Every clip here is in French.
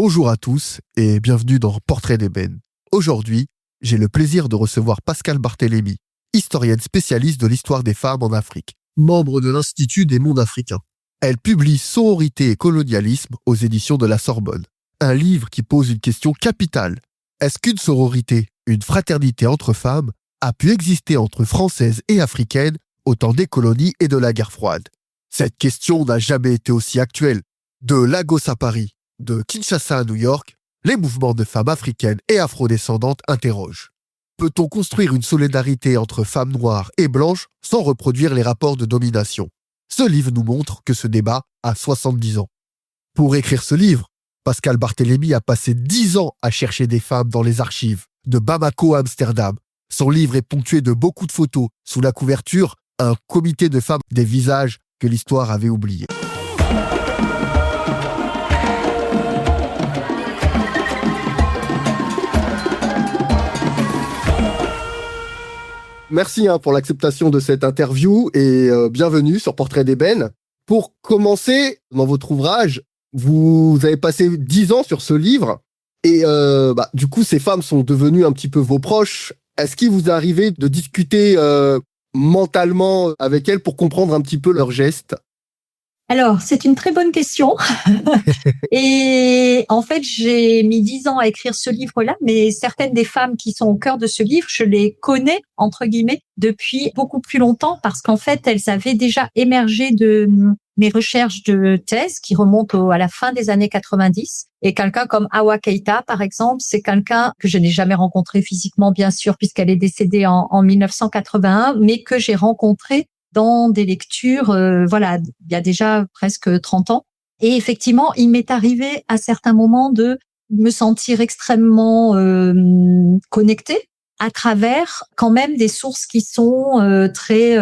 Bonjour à tous et bienvenue dans Portrait d'ébène. Aujourd'hui, j'ai le plaisir de recevoir Pascale Barthélémy, historienne spécialiste de l'histoire des femmes en Afrique, membre de l'Institut des mondes africains. Elle publie Sororité et colonialisme aux éditions de la Sorbonne, un livre qui pose une question capitale. Est-ce qu'une sororité, une fraternité entre femmes, a pu exister entre Françaises et Africaines au temps des colonies et de la guerre froide? Cette question n'a jamais été aussi actuelle. De Lagos à Paris, de Kinshasa à New York, les mouvements de femmes africaines et afrodescendantes interrogent. Peut-on construire une solidarité entre femmes noires et blanches sans reproduire les rapports de domination? Ce livre nous montre que ce débat a 70 ans. Pour écrire ce livre, Pascale Barthélémy a passé 10 ans à chercher des femmes dans les archives, de Bamako à Amsterdam. Son livre est ponctué de beaucoup de photos. Sous la couverture, un comité de femmes des visages que l'histoire avait oubliés. Merci pour l'acceptation de cette interview et bienvenue sur Portrait d'ébène. Pour commencer, dans votre ouvrage, vous avez passé 10 ans sur ce livre et du coup, ces femmes sont devenues un petit peu vos proches. Est-ce qu'il vous est arrivé de discuter mentalement avec elles pour comprendre un petit peu leurs gestes? Alors, c'est une très bonne question. Et en fait, j'ai mis 10 ans à écrire ce livre-là, mais certaines des femmes qui sont au cœur de ce livre, je les connais, entre guillemets, depuis beaucoup plus longtemps parce qu'en fait, elles avaient déjà émergé de mes recherches de thèse qui remontent à la fin des années 90. Et quelqu'un comme Awa Keïta, par exemple, c'est quelqu'un que je n'ai jamais rencontré physiquement, bien sûr, puisqu'elle est décédée en 1981, mais que j'ai rencontré dans des lectures, il y a déjà presque 30 ans. Et effectivement, il m'est arrivé à certains moments de me sentir extrêmement connectée à travers quand même des sources qui sont très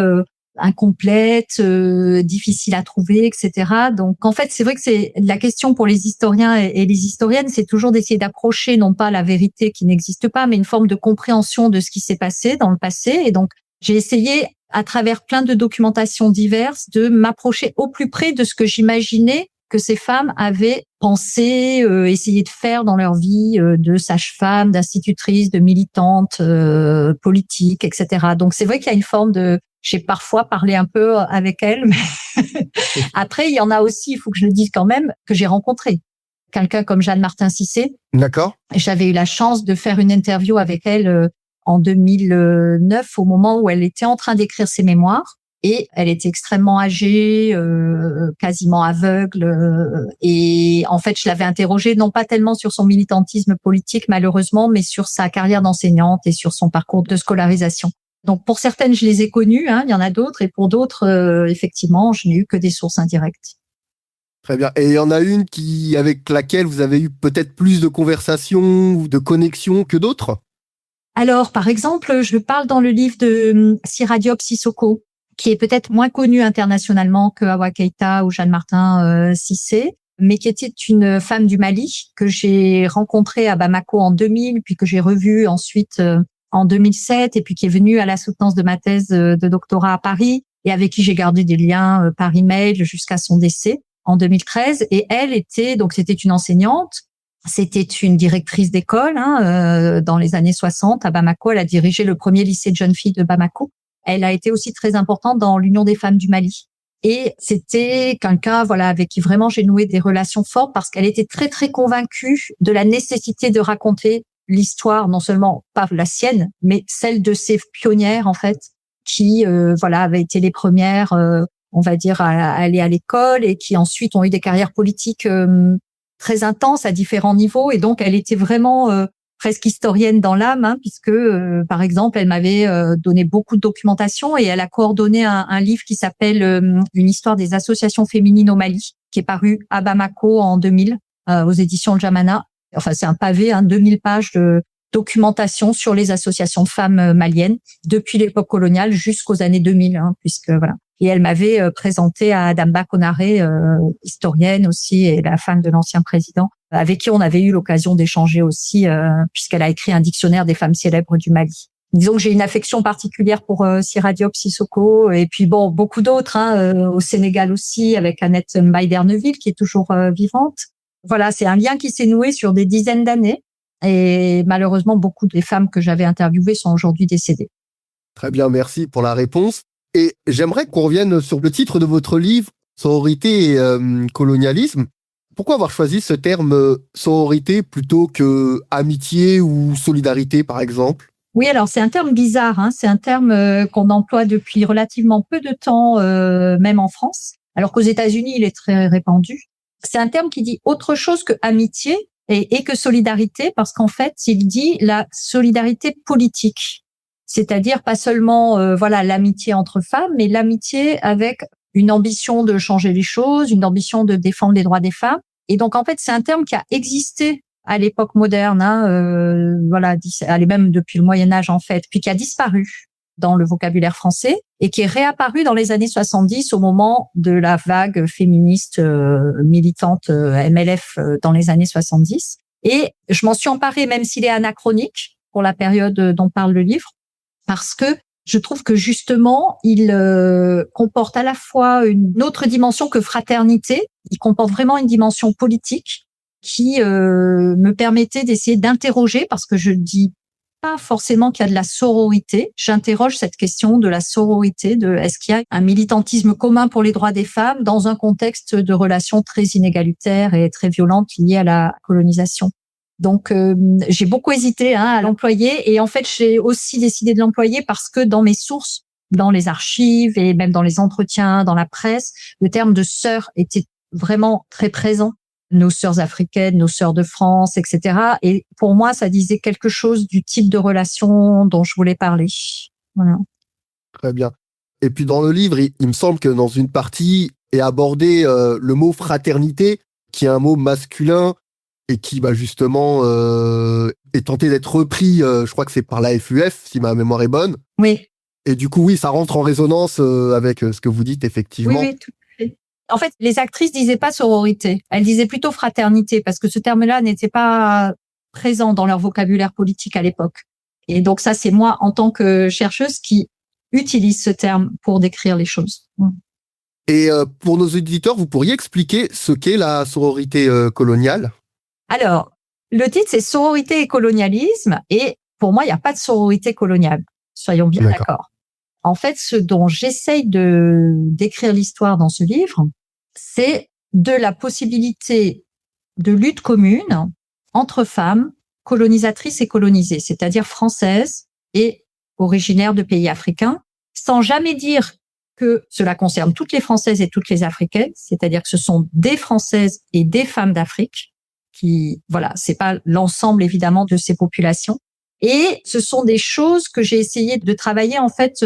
incomplètes, difficiles à trouver, etc. Donc, en fait, c'est vrai que c'est la question pour les historiens et les historiennes, c'est toujours d'essayer d'approcher non pas la vérité qui n'existe pas, mais une forme de compréhension de ce qui s'est passé dans le passé. Et donc, j'ai essayé à travers plein de documentations diverses, de m'approcher au plus près de ce que j'imaginais que ces femmes avaient pensé, essayé de faire dans leur vie, de sage-femme, d'institutrice, de militante politique, etc. Donc c'est vrai qu'il y a une forme de... J'ai parfois parlé un peu avec elles, mais après, il y en a aussi, il faut que je le dise quand même, que j'ai rencontré. Quelqu'un comme Jeanne Martin Cissé. D'accord. J'avais eu la chance de faire une interview avec elle en 2009, au moment où elle était en train d'écrire ses mémoires. Et elle était extrêmement âgée, quasiment aveugle. Et en fait, je l'avais interrogée, non pas tellement sur son militantisme politique, malheureusement, mais sur sa carrière d'enseignante et sur son parcours de scolarisation. Donc, pour certaines, je les ai connues, il y en a d'autres. Et pour d'autres, effectivement, je n'ai eu que des sources indirectes. Très bien. Et il y en a une avec laquelle vous avez eu peut-être plus de conversations ou de connexions que d'autres? Alors, par exemple, je parle dans le livre de Sira Diop Sissoko, qui est peut-être moins connue internationalement que Awa Keïta ou Jeanne Martin Cissé, mais qui était une femme du Mali que j'ai rencontrée à Bamako en 2000, puis que j'ai revue ensuite en 2007, et puis qui est venue à la soutenance de ma thèse de doctorat à Paris, et avec qui j'ai gardé des liens par email jusqu'à son décès en 2013. Et elle c'était une enseignante. C'était une directrice d'école dans les années 60 à Bamako. Elle a dirigé le premier lycée de jeunes filles de Bamako. Elle a été aussi très importante dans l'Union des femmes du Mali. Et c'était quelqu'un avec qui vraiment j'ai noué des relations fortes parce qu'elle était très, très convaincue de la nécessité de raconter l'histoire, non seulement pas la sienne, mais celle de ces pionnières, en fait, qui avaient été les premières, on va dire, à aller à l'école et qui ensuite ont eu des carrières politiques très intense à différents niveaux. Et donc, elle était vraiment presque historienne dans l'âme, puisque, par exemple, elle m'avait donné beaucoup de documentation et elle a coordonné un livre qui s'appelle Une histoire des associations féminines au Mali, qui est paru à Bamako en 2000 aux éditions Jamana. Enfin, c'est un pavé, 2000 pages de documentation sur les associations de femmes maliennes depuis l'époque coloniale jusqu'aux années 2000, puisque voilà. Et elle m'avait présenté à Damba Konaré, historienne aussi, et la femme de l'ancien président, avec qui on avait eu l'occasion d'échanger aussi, puisqu'elle a écrit un dictionnaire des femmes célèbres du Mali. Disons que j'ai une affection particulière pour Sira Diop Sissoko, et puis beaucoup d'autres, au Sénégal aussi, avec Annette Mbaye d'Erneville, qui est toujours vivante. Voilà, c'est un lien qui s'est noué sur des dizaines d'années. Et malheureusement, beaucoup des femmes que j'avais interviewées sont aujourd'hui décédées. Très bien, merci pour la réponse. Et j'aimerais qu'on revienne sur le titre de votre livre, Sororité et colonialisme. Pourquoi avoir choisi ce terme sororité plutôt que amitié ou solidarité, par exemple? Oui, alors c'est un terme bizarre, hein. C'est un terme qu'on emploie depuis relativement peu de temps, même en France, alors qu'aux États-Unis, il est très répandu. C'est un terme qui dit autre chose que amitié et que solidarité, parce qu'en fait, il dit la solidarité politique, c'est-à-dire pas seulement voilà l'amitié entre femmes, mais l'amitié avec une ambition de changer les choses, une ambition de défendre les droits des femmes. Et donc en fait, c'est un terme qui a existé à l'époque moderne, hein, voilà, elle est même depuis le Moyen Âge en fait, puis qui a disparu dans le vocabulaire français et qui est réapparu dans les années 70 au moment de la vague féministe militante MLF dans les années 70. Et je m'en suis emparée, même s'il est anachronique pour la période dont parle le livre, parce que je trouve que justement, il comporte à la fois une autre dimension que fraternité, il comporte vraiment une dimension politique qui me permettait d'essayer d'interroger, parce que je dis pas forcément qu'il y a de la sororité. J'interroge cette question de la sororité, de est-ce qu'il y a un militantisme commun pour les droits des femmes dans un contexte de relations très inégalitaires et très violentes liées à la colonisation. Donc j'ai beaucoup hésité à l'employer, et en fait j'ai aussi décidé de l'employer parce que dans mes sources, dans les archives et même dans les entretiens, dans la presse, le terme de sœur était vraiment très présent. Nos sœurs africaines, nos sœurs de France, etc. Et pour moi, ça disait quelque chose du type de relation dont je voulais parler. Voilà. Très bien. Et puis dans le livre, il me semble que dans une partie est abordé le mot fraternité, qui est un mot masculin et qui justement est tenté d'être repris, je crois que c'est par la FUF, si ma mémoire est bonne. Oui. Et du coup, oui, ça rentre en résonance avec ce que vous dites, effectivement. Oui, tout à fait. En fait, les actrices disaient pas sororité, elles disaient plutôt fraternité, parce que ce terme-là n'était pas présent dans leur vocabulaire politique à l'époque. Et donc ça, c'est moi, en tant que chercheuse, qui utilise ce terme pour décrire les choses. Et pour nos auditeurs, vous pourriez expliquer ce qu'est la sororité coloniale? Alors, le titre, c'est Sororité et colonialisme, et pour moi, il n'y a pas de sororité coloniale. Soyons bien d'accord. En fait, ce dont j'essaye de décrire l'histoire dans ce livre, c'est de la possibilité de lutte commune entre femmes colonisatrices et colonisées, c'est-à-dire françaises et originaires de pays africains, sans jamais dire que cela concerne toutes les Françaises et toutes les Africaines, c'est-à-dire que ce sont des Françaises et des femmes d'Afrique qui, voilà, c'est pas l'ensemble évidemment de ces populations. Et ce sont des choses que j'ai essayé de travailler en fait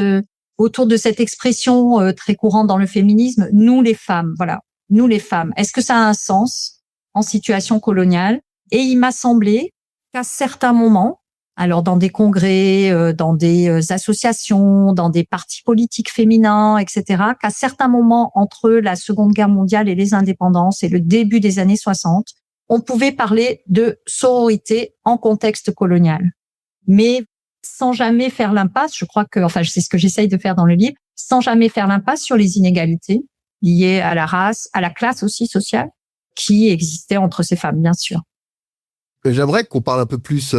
autour de cette expression très courante dans le féminisme, nous les femmes, voilà, nous les femmes. Est-ce que ça a un sens en situation coloniale? Et il m'a semblé qu'à certains moments, alors dans des congrès, dans des associations, dans des partis politiques féminins, etc., qu'à certains moments entre la Seconde Guerre mondiale et les indépendances et le début des années 60, on pouvait parler de sororité en contexte colonial. Mais sans jamais faire l'impasse, je crois que, enfin, c'est ce que j'essaye de faire dans le livre, sans jamais faire l'impasse sur les inégalités liées à la race, à la classe aussi sociale, qui existait entre ces femmes, bien sûr. J'aimerais qu'on parle un peu plus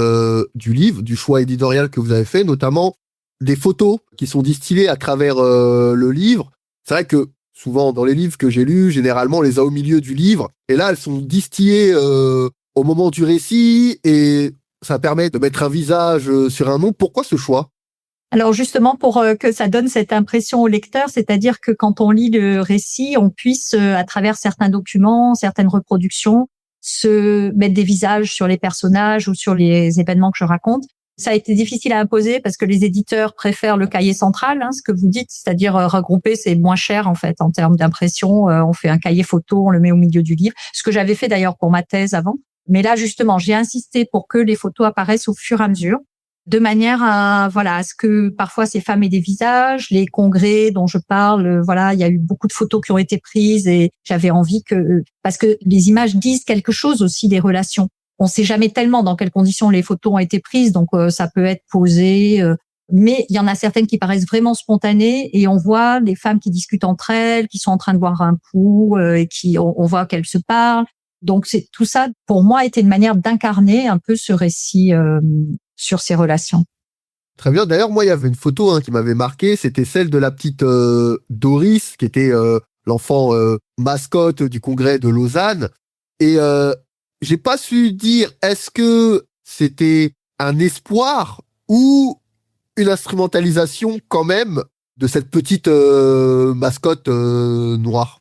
du livre, du choix éditorial que vous avez fait, notamment des photos qui sont distillées à travers le livre. C'est vrai que souvent dans les livres que j'ai lus, généralement on les a au milieu du livre, et là elles sont distillées au moment du récit, et ça permet de mettre un visage sur un nom. Pourquoi ce choix? Alors justement pour que ça donne cette impression au lecteur, c'est-à-dire que quand on lit le récit, on puisse, à travers certains documents, certaines reproductions, se mettre des visages sur les personnages ou sur les événements que je raconte. Ça a été difficile à imposer parce que les éditeurs préfèrent le cahier central, ce que vous dites, c'est-à-dire regrouper, c'est moins cher en fait en termes d'impression. On fait un cahier photo, on le met au milieu du livre, ce que j'avais fait d'ailleurs pour ma thèse avant. Mais là justement, j'ai insisté pour que les photos apparaissent au fur et à mesure, de manière à ce que parfois ces femmes aient des visages. Les congrès dont je parle, il y a eu beaucoup de photos qui ont été prises et j'avais envie parce que les images disent quelque chose aussi des relations. On sait jamais tellement dans quelles conditions les photos ont été prises, donc ça peut être posé, mais il y en a certaines qui paraissent vraiment spontanées et on voit des femmes qui discutent entre elles, qui sont en train de boire un coup et on voit qu'elles se parlent. Donc c'est tout ça, pour moi, était une manière d'incarner un peu ce récit sur ces relations. Très bien. D'ailleurs, moi, il y avait une photo qui m'avait marqué. C'était celle de la petite Doris, qui était l'enfant mascotte du congrès de Lausanne. Et j'ai pas su dire est-ce que c'était un espoir ou une instrumentalisation quand même de cette petite mascotte noire.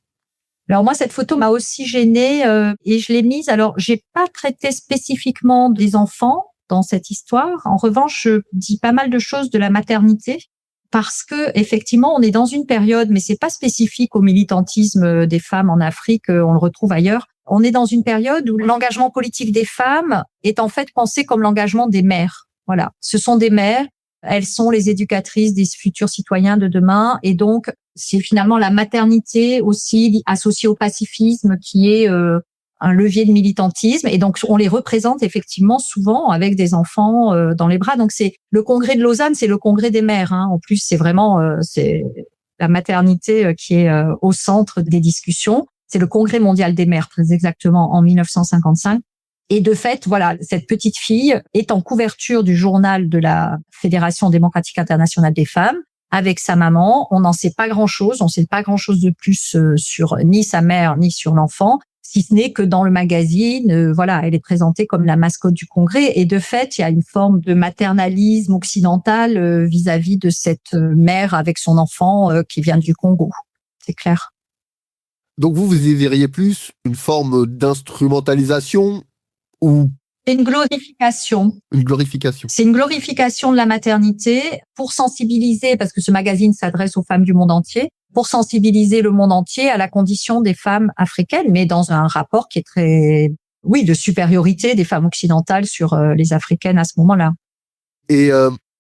Alors moi, cette photo m'a aussi gênée et je l'ai mise. Alors, j'ai pas traité spécifiquement des enfants dans cette histoire. En revanche, je dis pas mal de choses de la maternité parce que effectivement, on est dans une période, mais c'est pas spécifique au militantisme des femmes en Afrique. On le retrouve ailleurs. On est dans une période où l'engagement politique des femmes est en fait pensé comme l'engagement des mères. Voilà, ce sont des mères. Elles sont les éducatrices des futurs citoyens de demain. Et donc, c'est finalement la maternité aussi associée au pacifisme qui est un levier de militantisme. Et donc, on les représente effectivement souvent avec des enfants dans les bras. Donc, c'est le congrès de Lausanne, c'est le congrès des mères. En plus, c'est vraiment c'est la maternité qui est au centre des discussions. C'est le congrès mondial des mères, très exactement, en 1955. Et de fait, voilà, cette petite fille est en couverture du journal de la Fédération démocratique internationale des femmes avec sa maman. On n'en sait pas grand-chose. On ne sait pas grand-chose de plus sur ni sa mère ni sur l'enfant, si ce n'est que dans le magazine, voilà, elle est présentée comme la mascotte du congrès. Et de fait, il y a une forme de maternalisme occidental vis-à-vis de cette mère avec son enfant qui vient du Congo. C'est clair. Donc vous y verriez plus une forme d'instrumentalisation ou une glorification. Une glorification. C'est une glorification de la maternité pour sensibiliser, parce que ce magazine s'adresse aux femmes du monde entier, pour sensibiliser le monde entier à la condition des femmes africaines, mais dans un rapport qui est très, oui, de supériorité des femmes occidentales sur les africaines à ce moment-là. Et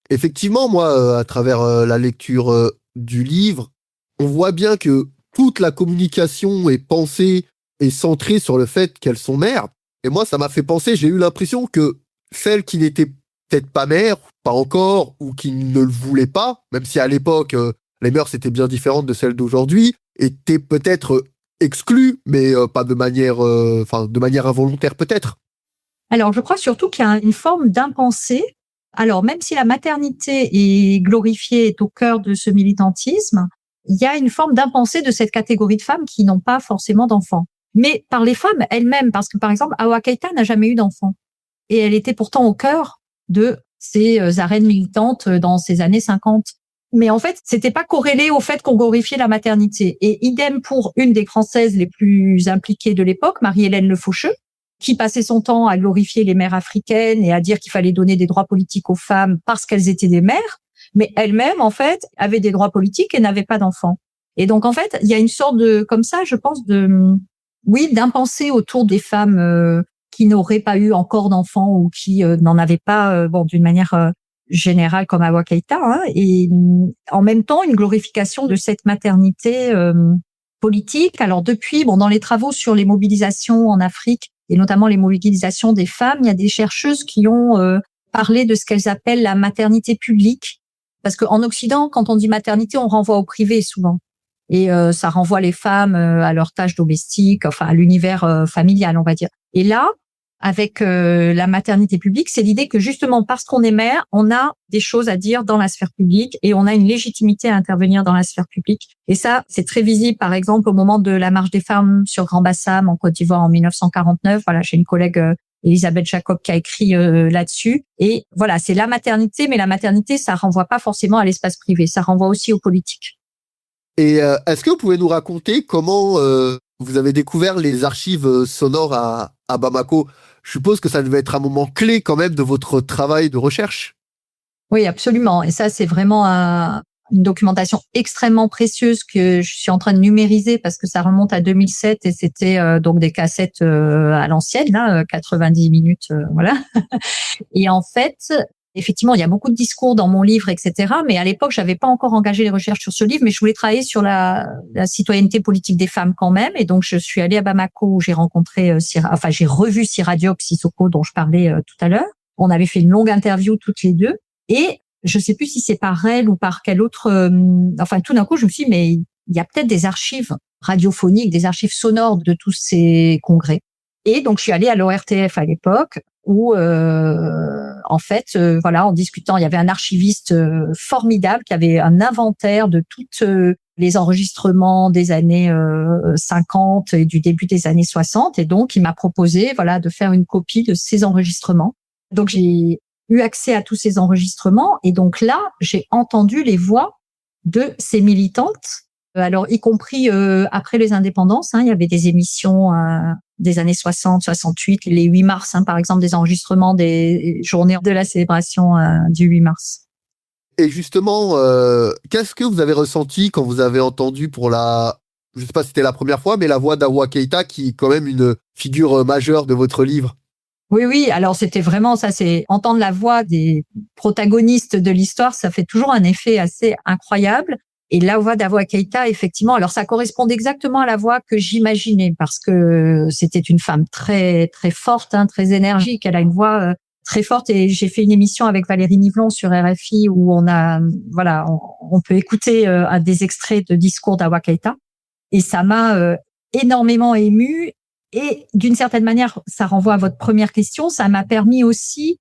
effectivement, moi, à travers la lecture du livre, on voit bien que toute la communication est pensée et centrée sur le fait qu'elles sont mères. Et moi, ça m'a fait penser, j'ai eu l'impression que celles qui n'étaient peut-être pas mères, pas encore, ou qui ne le voulaient pas, même si à l'époque, les mœurs étaient bien différentes de celles d'aujourd'hui, étaient peut-être exclues, mais pas de manière, de manière involontaire peut-être. Alors, je crois surtout qu'il y a une forme d'impensé. Alors, même si la maternité est glorifiée, est au cœur de ce militantisme, il y a une forme d'impensé de cette catégorie de femmes qui n'ont pas forcément d'enfants. Mais par les femmes elles-mêmes, parce que par exemple, Awa Keïta n'a jamais eu d'enfant. Et elle était pourtant au cœur de ces arènes militantes dans ces années 50. Mais en fait, c'était pas corrélé au fait qu'on glorifiait la maternité. Et idem pour une des Françaises les plus impliquées de l'époque, Marie-Hélène Le Faucheux, qui passait son temps à glorifier les mères africaines et à dire qu'il fallait donner des droits politiques aux femmes parce qu'elles étaient des mères, mais elle-même, en fait, avait des droits politiques et n'avait pas d'enfants. Et donc, en fait, il y a une sorte de, comme ça, je pense, d'impensé autour des femmes qui n'auraient pas eu encore d'enfants ou qui n'en avaient pas, d'une manière générale comme Awa Keïta, et en même temps une glorification de cette maternité politique. Alors depuis, dans les travaux sur les mobilisations en Afrique et notamment les mobilisations des femmes, il y a des chercheuses qui ont parlé de ce qu'elles appellent la maternité publique, parce qu'en Occident, quand on dit maternité, on renvoie au privé souvent. Et ça renvoie les femmes à leurs tâches domestiques, enfin à l'univers familial, on va dire. Et là, avec la maternité publique, c'est l'idée que justement parce qu'on est mère, on a des choses à dire dans la sphère publique et on a une légitimité à intervenir dans la sphère publique. Et ça, c'est très visible, par exemple, au moment de la marche des femmes sur Grand Bassam en Côte d'Ivoire en 1949. Voilà, j'ai une collègue Elisabeth Jacob qui a écrit là-dessus. Et voilà, c'est la maternité, mais la maternité, ça renvoie pas forcément à l'espace privé, ça renvoie aussi aux politiques. Et est-ce que vous pouvez nous raconter comment vous avez découvert les archives sonores à Bamako? Je suppose que ça devait être un moment clé quand même de votre travail de recherche. Oui, absolument. Et ça, c'est vraiment une documentation extrêmement précieuse que je suis en train de numériser parce que ça remonte à 2007 et c'était donc des cassettes à l'ancienne, là, 90 minutes, voilà. Et en fait, effectivement, il y a beaucoup de discours dans mon livre, etc. Mais à l'époque, j'avais pas encore engagé les recherches sur ce livre, mais je voulais travailler sur la citoyenneté politique des femmes quand même. Et donc, je suis allée à Bamako où j'ai rencontré, j'ai revu Sira Diop Sissoko dont je parlais tout à l'heure. On avait fait une longue interview toutes les deux. Et je sais plus si c'est par elle ou par quel autre. Tout d'un coup, je me suis dit, mais il y a peut-être des archives radiophoniques, des archives sonores de tous ces congrès. Et donc, je suis allée à l'ORTF à l'époque où, en fait, voilà, en discutant, il y avait un archiviste formidable qui avait un inventaire de toutes les enregistrements des années 50 et du début des années 60. Et donc, il m'a proposé, voilà, de faire une copie de ces enregistrements. Donc, j'ai eu accès à tous ces enregistrements. Et donc là, j'ai entendu les voix de ces militantes. Alors, y compris après les indépendances, il y avait des émissions des années 60, 68, les 8 mars, par exemple, des enregistrements des journées de la célébration du 8 mars. Et justement, qu'est-ce que vous avez ressenti quand vous avez entendu je sais pas si c'était la première fois, mais la voix d'Awa Keïta, qui est quand même une figure majeure de votre livre? Oui, oui. Alors, c'était vraiment ça, c'est entendre la voix des protagonistes de l'histoire, ça fait toujours un effet assez incroyable. Et la voix d'Awa Keïta, effectivement, alors ça correspond exactement à la voix que j'imaginais parce que c'était une femme très, très forte, très énergique. Elle a une voix très forte et j'ai fait une émission avec Valérie Nivelon sur RFI où on peut écouter des extraits de discours d'Awa Keïta et ça m'a énormément émue. Et d'une certaine manière, ça renvoie à votre première question, ça m'a permis aussi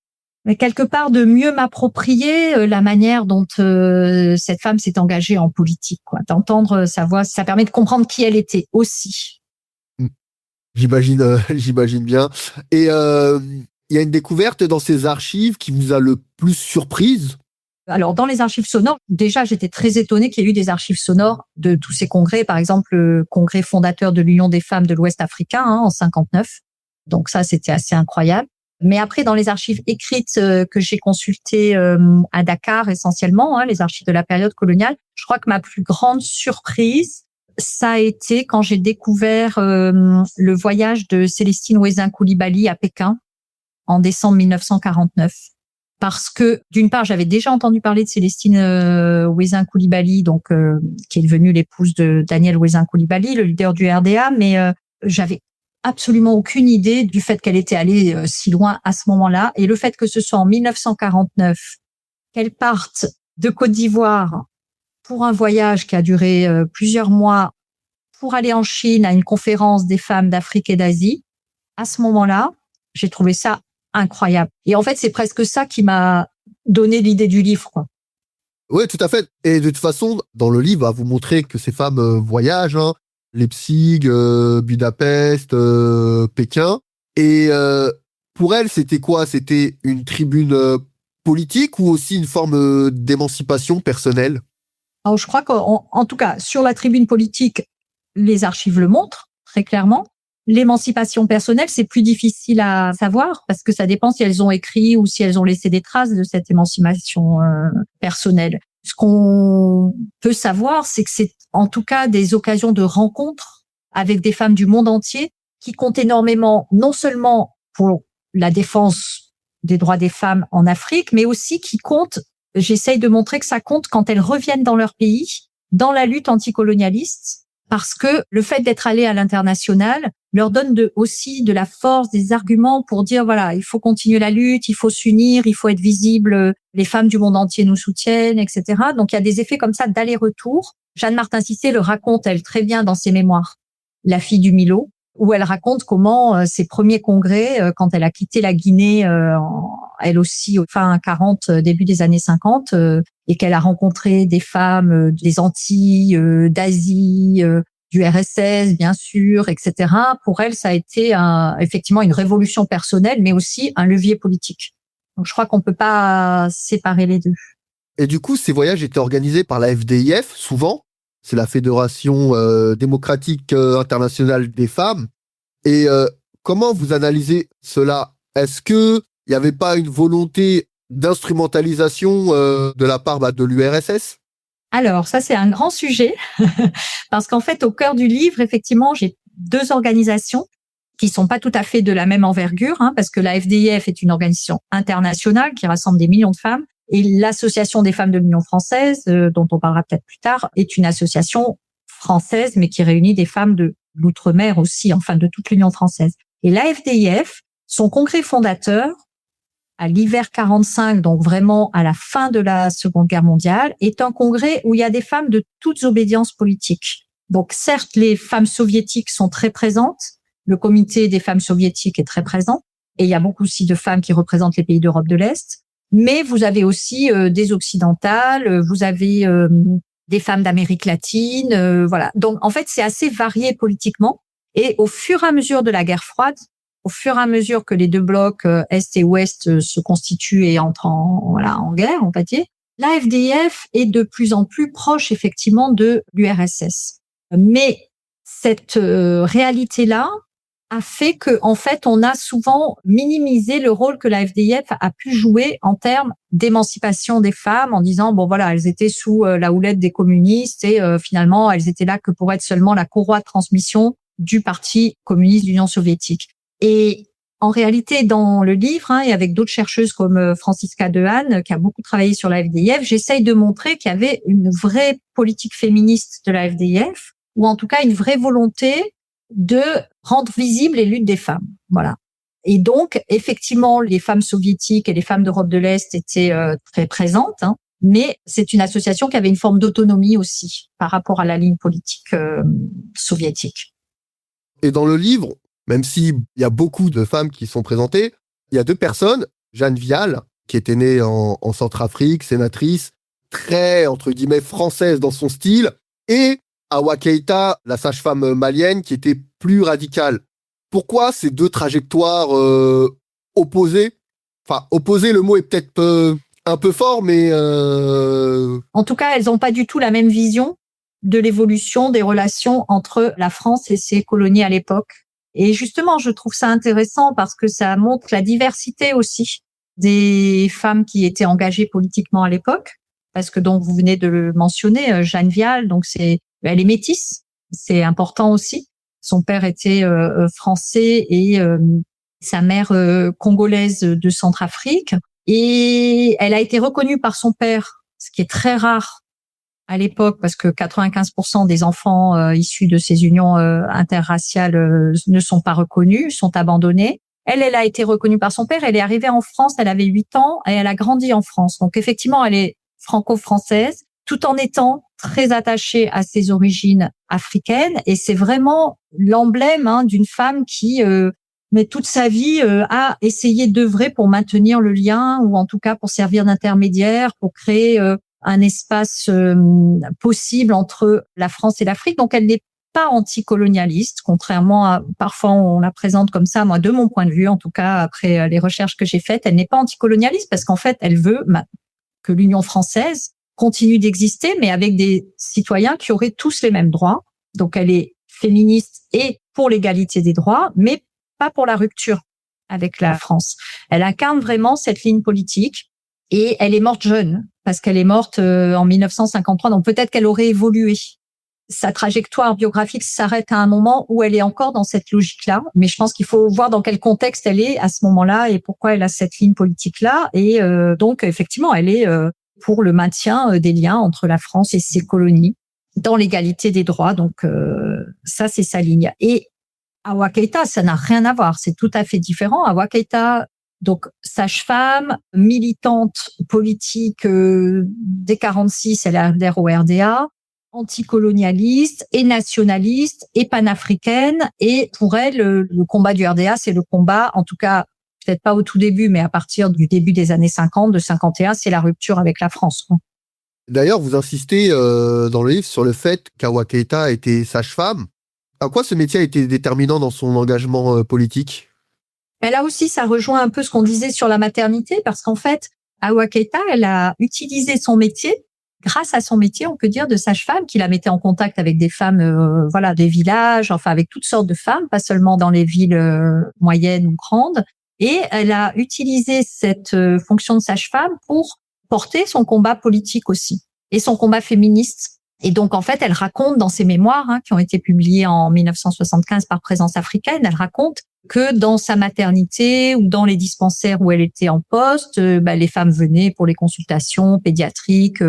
quelque part de mieux m'approprier la manière dont cette femme s'est engagée en politique, quoi. D'entendre sa voix, ça permet de comprendre qui elle était aussi. J'imagine bien. Et il y a une découverte dans ces archives qui vous a le plus surprise? Alors, dans les archives sonores, déjà, j'étais très étonnée qu'il y ait eu des archives sonores de tous ces congrès. Par exemple, le congrès fondateur de l'Union des femmes de l'Ouest africain, en 59. Donc ça, c'était assez incroyable. Mais après, dans les archives écrites que j'ai consultées à Dakar essentiellement, les archives de la période coloniale, je crois que ma plus grande surprise, ça a été quand j'ai découvert le voyage de Célestine Ouezin Coulibaly à Pékin en décembre 1949. Parce que, d'une part, j'avais déjà entendu parler de Célestine Ouezin Coulibaly, donc qui est devenue l'épouse de Daniel Ouezin Coulibaly, le leader du RDA, mais j'avais absolument aucune idée du fait qu'elle était allée si loin à ce moment-là. Et le fait que ce soit en 1949, qu'elle parte de Côte d'Ivoire pour un voyage qui a duré plusieurs mois pour aller en Chine à une conférence des femmes d'Afrique et d'Asie, à ce moment-là, j'ai trouvé ça incroyable. Et en fait, c'est presque ça qui m'a donné l'idée du livre, quoi. Oui, tout à fait. Et de toute façon, dans le livre, vous montrez que ces femmes voyagent, Leipzig, Budapest, Pékin. Et pour elles, c'était quoi? C'était une tribune politique ou aussi une forme d'émancipation personnelle? Alors, je crois qu'en tout cas, sur la tribune politique, les archives le montrent très clairement. L'émancipation personnelle, c'est plus difficile à savoir parce que ça dépend si elles ont écrit ou si elles ont laissé des traces de cette émancipation personnelle. Ce qu'on peut savoir, c'est que c'est en tout cas des occasions de rencontres avec des femmes du monde entier qui comptent énormément, non seulement pour la défense des droits des femmes en Afrique, mais aussi qui comptent, j'essaye de montrer que ça compte quand elles reviennent dans leur pays, dans la lutte anticolonialiste, parce que le fait d'être allé à l'international leur donne aussi de la force, des arguments pour dire, voilà, il faut continuer la lutte, il faut s'unir, il faut être visible, les femmes du monde entier nous soutiennent, etc. Donc, il y a des effets comme ça d'aller-retour. Jeanne Martin-Cissé le raconte, elle, très bien dans ses mémoires, La fille du Milo, où elle raconte comment ses premiers congrès, quand elle a quitté la Guinée, elle aussi, fin 40, début des années 50, et qu'elle a rencontré des femmes des Antilles, d'Asie, du RSS, bien sûr, etc. Pour elle, ça a été effectivement une révolution personnelle, mais aussi un levier politique. Donc, je crois qu'on peut pas séparer les deux. Et du coup, ces voyages étaient organisés par la FDIF, souvent. C'est la Fédération démocratique internationale des femmes. Et comment vous analysez cela? Est-ce que il n'y avait pas une volonté d'instrumentalisation de la part de l'URSS? Alors, ça, c'est un grand sujet, parce qu'en fait, au cœur du livre, effectivement, j'ai deux organisations qui sont pas tout à fait de la même envergure, parce que la FDIF est une organisation internationale qui rassemble des millions de femmes, et l'Association des femmes de l'Union française, dont on parlera peut-être plus tard, est une association française, mais qui réunit des femmes de l'outre-mer aussi, enfin de toute l'Union française. Et la FDIF, son congrès fondateur, à l'hiver 45, donc vraiment à la fin de la Seconde Guerre mondiale, est un congrès où il y a des femmes de toutes obédiences politiques. Donc certes, les femmes soviétiques sont très présentes, Le comité des femmes soviétiques est très présent. Et il y a beaucoup aussi de femmes qui représentent les pays d'Europe de l'Est. Mais vous avez aussi des occidentales, vous avez des femmes d'Amérique latine, voilà. Donc, en fait, c'est assez varié politiquement. Et au fur et à mesure de la guerre froide, au fur et à mesure que les deux blocs Est et Ouest se constituent et entrent en guerre, on va dire, la FDF est de plus en plus proche, effectivement, de l'URSS. Mais cette réalité-là a fait que, en fait, on a souvent minimisé le rôle que la FDF a pu jouer en termes d'émancipation des femmes, en disant, bon voilà, elles étaient sous la houlette des communistes et finalement, elles étaient là que pour être seulement la courroie de transmission du Parti communiste d'Union soviétique. Et en réalité, dans le livre, et avec d'autres chercheuses comme Franziska Dehaene, qui a beaucoup travaillé sur la FDF, j'essaye de montrer qu'il y avait une vraie politique féministe de la FDF, ou en tout cas une vraie volonté de rendre visibles les luttes des femmes. Voilà. Et donc, effectivement, les femmes soviétiques et les femmes d'Europe de l'Est étaient très présentes, mais c'est une association qui avait une forme d'autonomie aussi par rapport à la ligne politique soviétique. Et dans le livre, même s'il y a beaucoup de femmes qui sont présentées, il y a deux personnes, Jeanne Vial, qui était née en Centrafrique, sénatrice, très, entre guillemets, française dans son style, et Awa Keïta, la sage-femme malienne, qui était plus radicale. Pourquoi ces deux trajectoires opposées? Enfin, opposées, le mot est peut-être un peu fort, mais... En tout cas, elles n'ont pas du tout la même vision de l'évolution des relations entre la France et ses colonies à l'époque. Et justement, je trouve ça intéressant parce que ça montre la diversité aussi des femmes qui étaient engagées politiquement à l'époque. Parce que donc, vous venez de le mentionner, Jeanne Vial, donc elle est métisse, c'est important aussi. Son père était français et sa mère congolaise de Centrafrique. Et elle a été reconnue par son père, ce qui est très rare à l'époque, parce que 95% des enfants issus de ces unions interraciales ne sont pas reconnus, sont abandonnés. Elle a été reconnue par son père. Elle est arrivée en France, elle avait 8 ans et elle a grandi en France. Donc effectivement, elle est franco-française, tout en étant très attachée à ses origines africaines. Et c'est vraiment l'emblème d'une femme qui, mais toute sa vie, a essayé d'œuvrer pour maintenir le lien, ou en tout cas pour servir d'intermédiaire, pour créer un espace possible entre la France et l'Afrique. Donc elle n'est pas anticolonialiste, contrairement à, parfois on la présente comme ça, moi de mon point de vue, en tout cas après les recherches que j'ai faites, elle n'est pas anticolonialiste parce qu'en fait elle veut que l'Union française continue d'exister, mais avec des citoyens qui auraient tous les mêmes droits. Donc elle est féministe et pour l'égalité des droits, mais pas pour la rupture avec la France. Elle incarne vraiment cette ligne politique et elle est morte jeune parce qu'elle est morte en 1953, donc peut-être qu'elle aurait évolué. Sa trajectoire biographique s'arrête à un moment où elle est encore dans cette logique-là, mais je pense qu'il faut voir dans quel contexte elle est à ce moment-là et pourquoi elle a cette ligne politique-là. Et donc, effectivement, elle est pour le maintien des liens entre la France et ses colonies dans l'égalité des droits. Donc, ça, c'est sa ligne. Et Awa Keïta, ça n'a rien à voir, c'est tout à fait différent. Awa Keïta, donc sage-femme, militante politique dès 46, elle adhère au RDA, anticolonialiste et nationaliste et panafricaine. Et pour elle, le combat du RDA, c'est le combat, en tout cas, peut-être pas au tout début, mais à partir du début des années 50, de 51, c'est la rupture avec la France. D'ailleurs, vous insistez dans le livre sur le fait qu'Awa Keïta était sage-femme. À quoi ce métier a été déterminant dans son engagement politique? Là aussi, ça rejoint un peu ce qu'on disait sur la maternité, parce qu'en fait, Awa Keïta, elle a utilisé son métier, grâce à son métier, on peut dire, de sage-femme, qui la mettait en contact avec des femmes, voilà, des villages, enfin avec toutes sortes de femmes, pas seulement dans les villes moyennes ou grandes. Et elle a utilisé cette fonction de sage-femme pour porter son combat politique aussi, et son combat féministe. Et donc, en fait, elle raconte dans ses mémoires, qui ont été publiées en 1975 par Présence africaine, elle raconte que dans sa maternité ou dans les dispensaires où elle était en poste, les femmes venaient pour les consultations pédiatriques,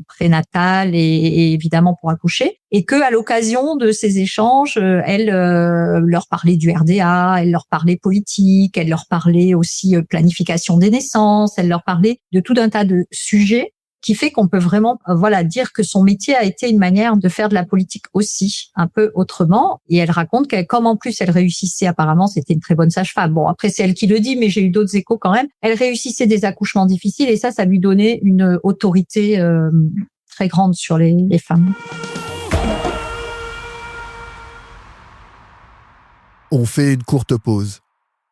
prénatales et évidemment pour accoucher. Et que à l'occasion de ces échanges, elle leur parlait du RDA, elle leur parlait politique, elle leur parlait aussi planification des naissances, elle leur parlait de tout un tas de sujets qui fait qu'on peut vraiment dire que son métier a été une manière de faire de la politique aussi un peu autrement. Et elle raconte qu'elle, comme en plus elle réussissait, apparemment c'était une très bonne sage-femme. Bon, après c'est elle qui le dit, mais j'ai eu d'autres échos quand même. Elle réussissait des accouchements difficiles et ça lui donnait une autorité très grande sur les femmes. On fait une courte pause.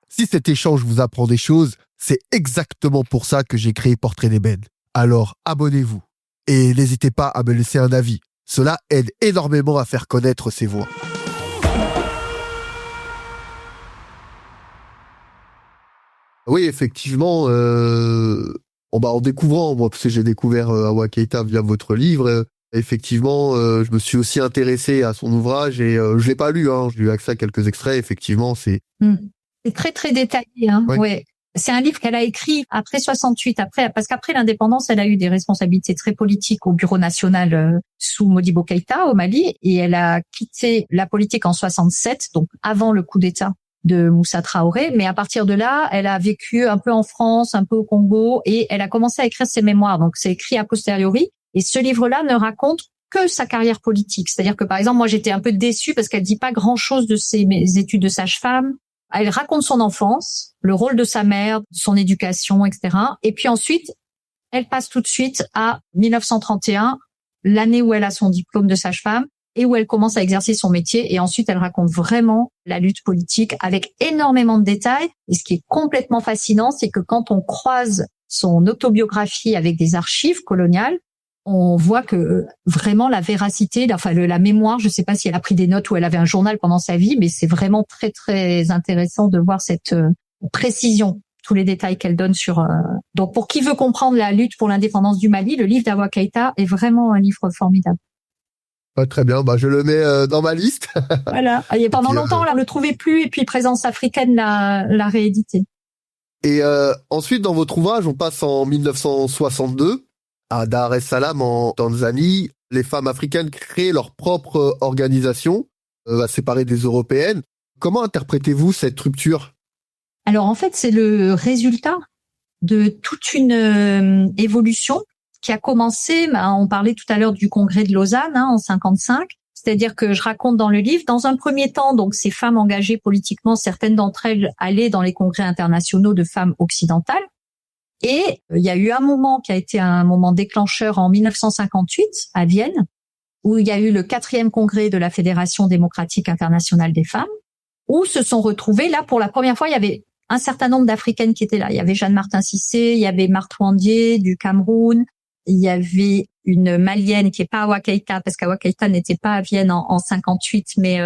Si cet échange vous apprend des choses, c'est exactement pour ça que j'ai créé Portrait d'Ébène. Alors abonnez-vous et n'hésitez pas à me laisser un avis. Cela aide énormément à faire connaître ces voix. Oui, effectivement, en découvrant, moi, parce que j'ai découvert Hawa Keïta via votre livre, effectivement, je me suis aussi intéressé à son ouvrage et je l'ai pas lu, j'ai eu accès à quelques extraits. Effectivement, c'est très très détaillé, Ouais. C'est un livre qu'elle a écrit après 68, parce qu'après l'indépendance, elle a eu des responsabilités très politiques au Bureau national sous Modibo Keïta au Mali, et elle a quitté la politique en 67, donc avant le coup d'État de Moussa Traoré. Mais à partir de là, elle a vécu un peu en France, un peu au Congo, et elle a commencé à écrire ses mémoires. Donc c'est écrit a posteriori. Et ce livre-là ne raconte que sa carrière politique. C'est-à-dire que par exemple, moi j'étais un peu déçue parce qu'elle dit pas grand-chose de ses études de sage-femme. Elle raconte son enfance, le rôle de sa mère, son éducation, etc. Et puis ensuite, elle passe tout de suite à 1931, l'année où elle a son diplôme de sage-femme et où elle commence à exercer son métier. Et ensuite, elle raconte vraiment la lutte politique avec énormément de détails. Et ce qui est complètement fascinant, c'est que quand on croise son autobiographie avec des archives coloniales, on voit que vraiment la véracité, la mémoire, je ne sais pas si elle a pris des notes ou elle avait un journal pendant sa vie, mais c'est vraiment très très intéressant de voir cette précision, tous les détails qu'elle donne sur. Donc pour qui veut comprendre la lutte pour l'indépendance du Mali, le livre d'Hawa Keïta est vraiment un livre formidable. Très bien, je le mets dans ma liste. Voilà. Et pendant longtemps, on ne le trouvait plus, et puis Présence africaine l'a réédité. Et ensuite, dans votre ouvrage, on passe en 1962. À Dar es Salaam, en Tanzanie, les femmes africaines créent leur propre organisation, séparée des européennes. Comment interprétez-vous cette rupture ? Alors en fait, c'est le résultat de toute une évolution qui a commencé, on parlait tout à l'heure du congrès de Lausanne en 55, c'est-à-dire que je raconte dans le livre, dans un premier temps, donc ces femmes engagées politiquement, certaines d'entre elles allaient dans les congrès internationaux de femmes occidentales. Et il y a eu un moment qui a été un moment déclencheur en 1958 à Vienne, où il y a eu le 4e congrès de la Fédération démocratique internationale des femmes, où se sont retrouvées, là pour la première fois, il y avait un certain nombre d'Africaines qui étaient là. Il y avait Jeanne Martin Cissé, il y avait Marthe Ouandié du Cameroun, il y avait une Malienne qui est pas Hawa Keïta, parce qu'Hawa Keïta n'était pas à Vienne en 58, mais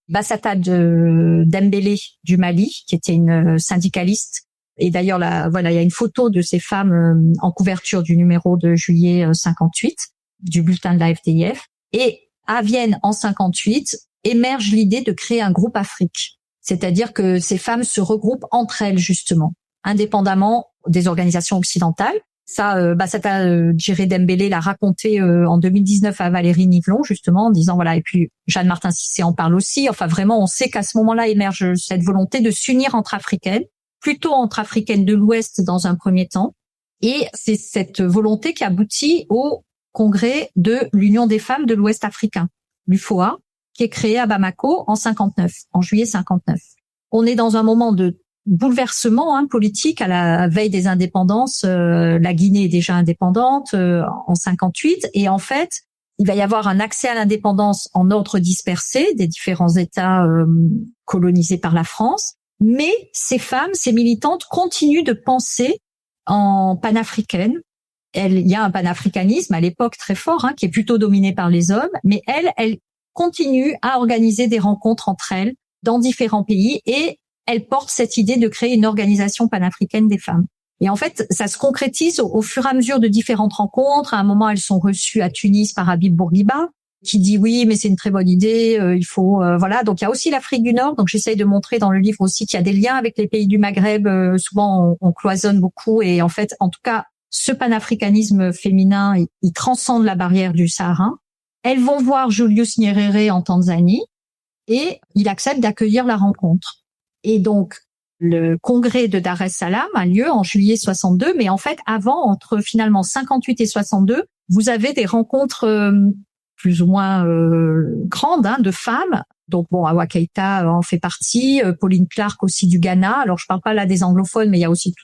Bassata Dembélé du Mali, qui était une syndicaliste. Et d'ailleurs, il y a une photo de ces femmes en couverture du numéro de juillet 58 du bulletin de la FDIF. Et à Vienne, en 58, émerge l'idée de créer un groupe Afrique. C'est-à-dire que ces femmes se regroupent entre elles, justement, indépendamment des organisations occidentales. Ça, Bassata Djiré-Dembélé l'a raconté en 2019 à Valérie Nivelon, justement, en disant, et puis Jeanne Martin Cissé en parle aussi. Enfin, vraiment, on sait qu'à ce moment-là émerge cette volonté de s'unir entre Africaines, plutôt entre Africaines de l'Ouest dans un premier temps. Et c'est cette volonté qui aboutit au congrès de l'Union des femmes de l'Ouest africain, l'UFOA, qui est créé à Bamako en juillet 59. On est dans un moment de bouleversement politique à la veille des indépendances. La Guinée est déjà indépendante en 58. Et en fait, il va y avoir un accès à l'indépendance en ordre dispersé des différents États colonisés par la France. Mais ces femmes, ces militantes continuent de penser en panafricaine. Il y a un panafricanisme à l'époque très fort, qui est plutôt dominé par les hommes, mais elles continuent à organiser des rencontres entre elles dans différents pays et elles portent cette idée de créer une organisation panafricaine des femmes. Et en fait, ça se concrétise au fur et à mesure de différentes rencontres. À un moment, elles sont reçues à Tunis par Habib Bourguiba, qui dit oui, mais c'est une très bonne idée, il faut Donc il y a aussi l'Afrique du Nord. Donc j'essaye de montrer dans le livre aussi qu'il y a des liens avec les pays du Maghreb. Souvent on cloisonne beaucoup et en fait, en tout cas, ce panafricanisme féminin, il transcende la barrière du Sahara. Elles vont voir Julius Nyerere en Tanzanie et il accepte d'accueillir la rencontre. Et donc le congrès de Dar es Salaam a lieu en juillet 62, mais en fait, avant, entre finalement 58 et 62, vous avez des rencontres plus ou moins grandes de femmes. Donc bon, Hawa Keïta en fait partie, Pauline Clark aussi du Ghana. Alors je parle pas là des anglophones, mais il y a aussi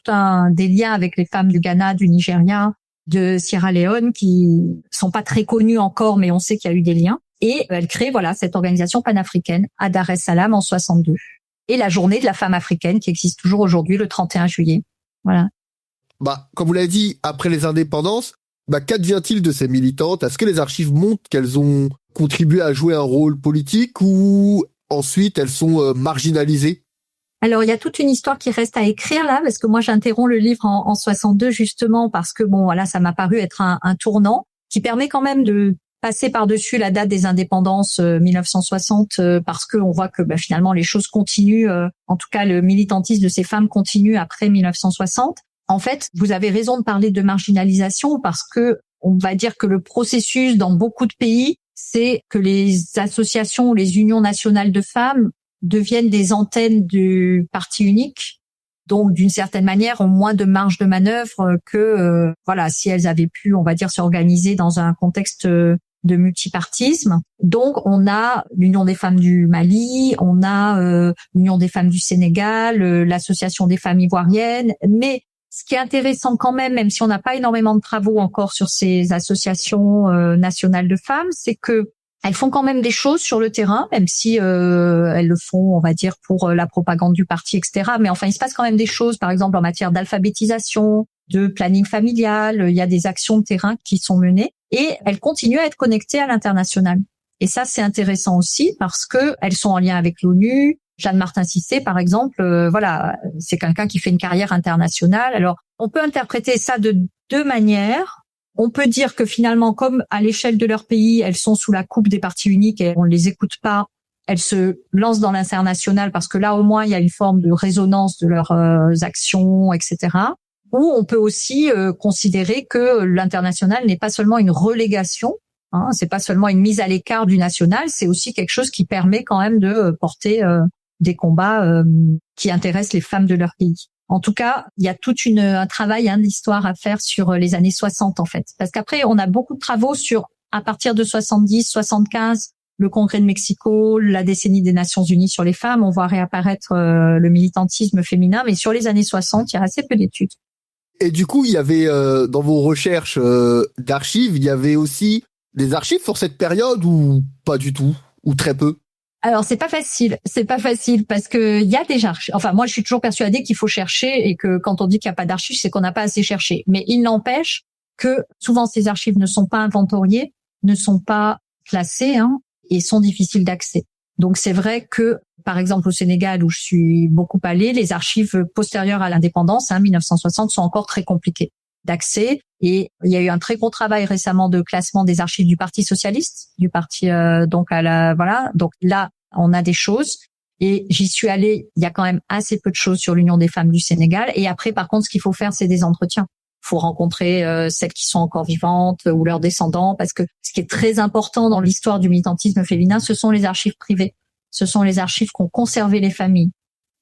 des liens avec les femmes du Ghana, du Nigeria, de Sierra Leone qui sont pas très connues encore, mais on sait qu'il y a eu des liens. Et elle crée cette organisation panafricaine à Dar es Salaam en 62. Et la journée de la femme africaine qui existe toujours aujourd'hui le 31 juillet. Voilà. Comme vous l'avez dit, après les indépendances, qu'advient-il de ces militantes? Est-ce que les archives montrent qu'elles ont contribué à jouer un rôle politique ou ensuite elles sont marginalisées? Alors, il y a toute une histoire qui reste à écrire là, parce que moi, j'interromps le livre en 62 justement parce que ça m'a paru être un tournant qui permet quand même de passer par-dessus la date des indépendances 1960 parce que on voit que finalement les choses continuent, en tout cas le militantisme de ces femmes continue après 1960. En fait, vous avez raison de parler de marginalisation parce que on va dire que le processus dans beaucoup de pays, c'est que les associations, les unions nationales de femmes deviennent des antennes du parti unique. Donc, d'une certaine manière, ont moins de marge de manœuvre que, si elles avaient pu, on va dire, s'organiser dans un contexte de multipartisme. Donc, on a l'Union des femmes du Mali, on a l'Union des femmes du Sénégal, l'Association des femmes ivoiriennes. Mais ce qui est intéressant quand même si on n'a pas énormément de travaux encore sur ces associations nationales de femmes, c'est que elles font quand même des choses sur le terrain, même si elles le font, on va dire, pour la propagande du parti, etc. Mais enfin, il se passe quand même des choses, par exemple en matière d'alphabétisation, de planning familial. Il y a des actions de terrain qui sont menées et elles continuent à être connectées à l'international. Et ça, c'est intéressant aussi parce que elles sont en lien avec l'ONU. Jeanne Martin-Cissé, par exemple, c'est quelqu'un qui fait une carrière internationale. Alors, on peut interpréter ça de deux manières. On peut dire que finalement, comme à l'échelle de leur pays, elles sont sous la coupe des partis uniques et on ne les écoute pas, elles se lancent dans l'international parce que là, au moins, il y a une forme de résonance de leurs actions, etc. Ou on peut aussi considérer que l'international n'est pas seulement une relégation, c'est pas seulement une mise à l'écart du national, c'est aussi quelque chose qui permet quand même de porter des combats qui intéressent les femmes de leur pays. En tout cas, il y a tout un travail d'histoire à faire sur les années 60 en fait. Parce qu'après, on a beaucoup de travaux sur, à partir de 70, 75, le Congrès de Mexico, la décennie des Nations Unies sur les femmes, on voit réapparaître le militantisme féminin, mais sur les années 60, il y a assez peu d'études. Et du coup, il y avait, dans vos recherches d'archives, il y avait aussi des archives sur cette période ou pas du tout, ou très peu? Alors, c'est pas facile parce que il y a des archives. Enfin, moi, je suis toujours persuadée qu'il faut chercher et que quand on dit qu'il n'y a pas d'archives, c'est qu'on n'a pas assez cherché. Mais il n'empêche que souvent ces archives ne sont pas inventoriées, ne sont pas classées, et sont difficiles d'accès. Donc, c'est vrai que, par exemple, au Sénégal, où je suis beaucoup allée, les archives postérieures à l'indépendance, 1960, sont encore très compliquées d'accès. Et il y a eu un très gros travail récemment de classement des archives du Parti socialiste, du parti donc là on a des choses et j'y suis allée, il y a quand même assez peu de choses sur l'Union des femmes du Sénégal et après par contre ce qu'il faut faire c'est des entretiens. Il faut rencontrer celles qui sont encore vivantes ou leurs descendants parce que ce qui est très important dans l'histoire du militantisme féminin, ce sont les archives privées. Ce sont les archives qu'ont conservé les familles.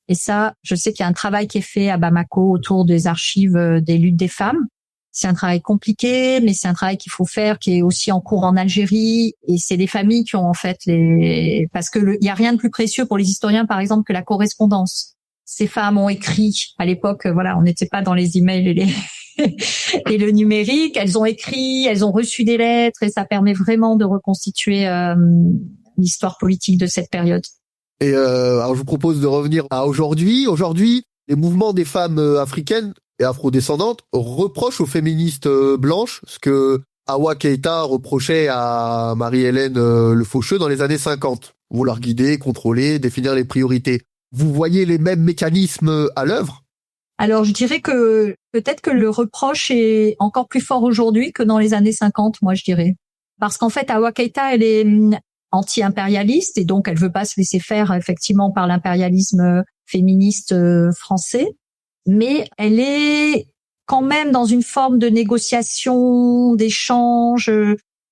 Et ça, je sais qu'il y a un travail qui est fait à Bamako autour des archives des luttes des femmes. C'est un travail compliqué, mais c'est un travail qu'il faut faire, qui est aussi en cours en Algérie. Et c'est les familles qui ont en fait parce que il y a rien de plus précieux pour les historiens, par exemple, que la correspondance. Ces femmes ont écrit à l'époque, on n'était pas dans les emails et le numérique. Elles ont écrit, elles ont reçu des lettres, et ça permet vraiment de reconstituer l'histoire politique de cette période. Et alors je vous propose de revenir à aujourd'hui. Aujourd'hui, les mouvements des femmes africaines et afrodescendantes reprochent aux féministes blanches ce que Hawa Keïta reprochait à Marie-Hélène Le Faucheux dans les années 50. Vouloir guider, contrôler, définir les priorités. Vous voyez les mêmes mécanismes à l'œuvre? Alors je dirais que peut-être que le reproche est encore plus fort aujourd'hui que dans les années 50, moi je dirais. Parce qu'en fait, Hawa Keïta, elle est anti-impérialiste et donc elle veut pas se laisser faire effectivement par l'impérialisme féministe français, mais elle est quand même dans une forme de négociation, d'échange.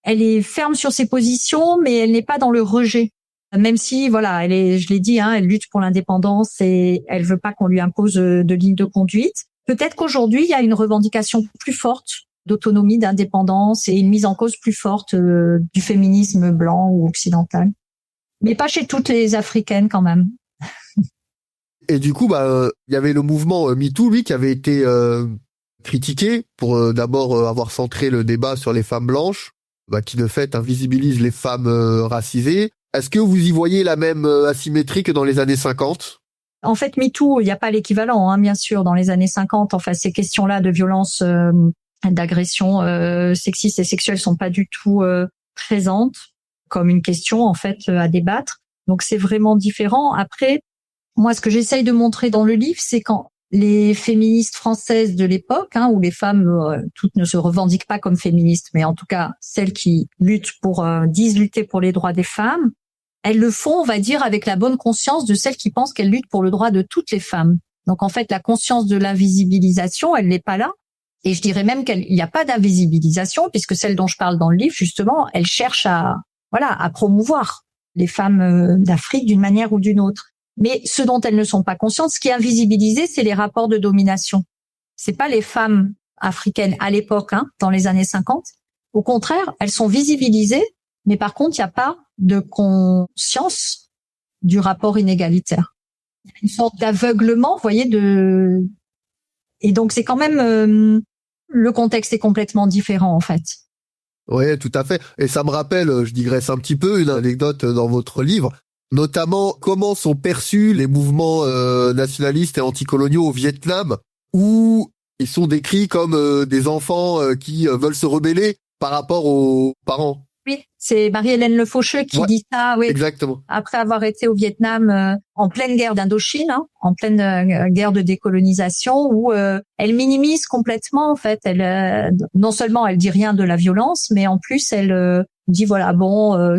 Elle est ferme sur ses positions, mais elle n'est pas dans le rejet. Même si, voilà, je l'ai dit, elle lutte pour l'indépendance et elle veut pas qu'on lui impose de ligne de conduite. Peut-être qu'aujourd'hui, il y a une revendication plus forte d'autonomie, d'indépendance et une mise en cause plus forte du féminisme blanc ou occidental. Mais pas chez toutes les Africaines quand même. Et du coup, il y avait le mouvement MeToo, lui, qui avait été critiqué pour d'abord avoir centré le débat sur les femmes blanches, qui de fait invisibilise les femmes racisées. Est-ce que vous y voyez la même asymétrie que dans les années 50 ? En fait, MeToo, il n'y a pas l'équivalent, bien sûr, dans les années 50. Enfin, ces questions-là de violence, d'agression sexiste et sexuelle sont pas du tout présentes comme une question, en fait, à débattre. Donc, c'est vraiment différent. Après, moi, ce que j'essaye de montrer dans le livre, c'est quand les féministes françaises de l'époque, où les femmes, toutes ne se revendiquent pas comme féministes, mais en tout cas, celles qui luttent disent lutter pour les droits des femmes, elles le font, on va dire, avec la bonne conscience de celles qui pensent qu'elles luttent pour le droit de toutes les femmes. Donc, en fait, la conscience de l'invisibilisation, elle n'est pas là. Et je dirais même qu'il n'y a pas d'invisibilisation, puisque celle dont je parle dans le livre, justement, elle cherche à promouvoir les femmes d'Afrique d'une manière ou d'une autre. Mais ce dont elles ne sont pas conscientes, ce qui est invisibilisé, c'est les rapports de domination. C'est pas les femmes africaines à l'époque, dans les années 50. Au contraire, elles sont visibilisées, mais par contre, il n'y a pas de conscience du rapport inégalitaire. Il y a une sorte d'aveuglement, vous voyez, et donc c'est quand même le contexte est complètement différent en fait. Oui, tout à fait. Et ça me rappelle, je digresse un petit peu, une anecdote dans votre livre, notamment comment sont perçus les mouvements nationalistes et anticoloniaux au Vietnam, où ils sont décrits comme des enfants qui veulent se rebeller par rapport aux parents. Oui, c'est Marie-Hélène Le Faucheux qui dit ça, oui. Exactement. Après avoir été au Vietnam en pleine guerre d'Indochine, en pleine guerre de décolonisation, où elle minimise complètement, en fait. Elle, non seulement elle dit rien de la violence, mais en plus elle dit voilà,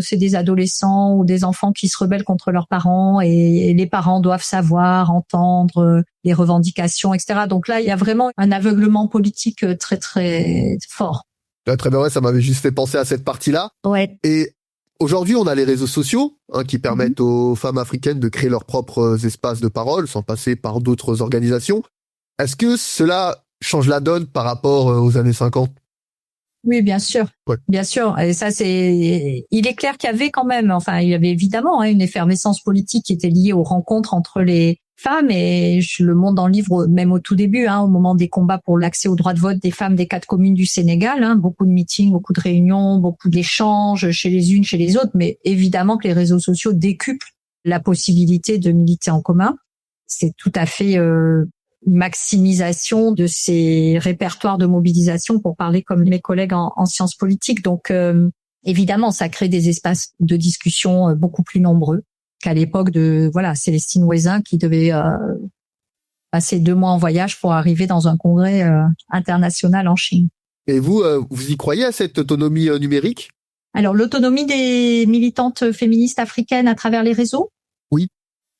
c'est des adolescents ou des enfants qui se rebellent contre leurs parents et les parents doivent savoir, entendre les revendications, etc. Donc là, il y a vraiment un aveuglement politique très très fort. Très bien, ça m'avait juste fait penser à cette partie-là. Ouais. Et aujourd'hui, on a les réseaux sociaux qui permettent aux femmes africaines de créer leurs propres espaces de parole sans passer par d'autres organisations. Est-ce que cela change la donne par rapport aux années 50 ? Oui, bien sûr. Ouais. Bien sûr. Et ça, il est clair qu'il y avait quand même, il y avait évidemment une effervescence politique qui était liée aux rencontres entre les femmes, et je le montre dans le livre même au tout début, au moment des combats pour l'accès au droit de vote des femmes des 4 communes du Sénégal, beaucoup de meetings, beaucoup de réunions, beaucoup d'échanges chez les unes, chez les autres, mais évidemment que les réseaux sociaux décuplent la possibilité de militer en commun. C'est tout à fait une maximisation de ces répertoires de mobilisation, pour parler comme mes collègues en sciences politiques. Donc évidemment, ça crée des espaces de discussion beaucoup plus nombreux qu'à l'époque de Célestine Ouézin, qui devait passer 2 mois en voyage pour arriver dans un congrès international en Chine. Et vous y croyez à cette autonomie numérique ? Alors, l'autonomie des militantes féministes africaines à travers les réseaux ? Oui.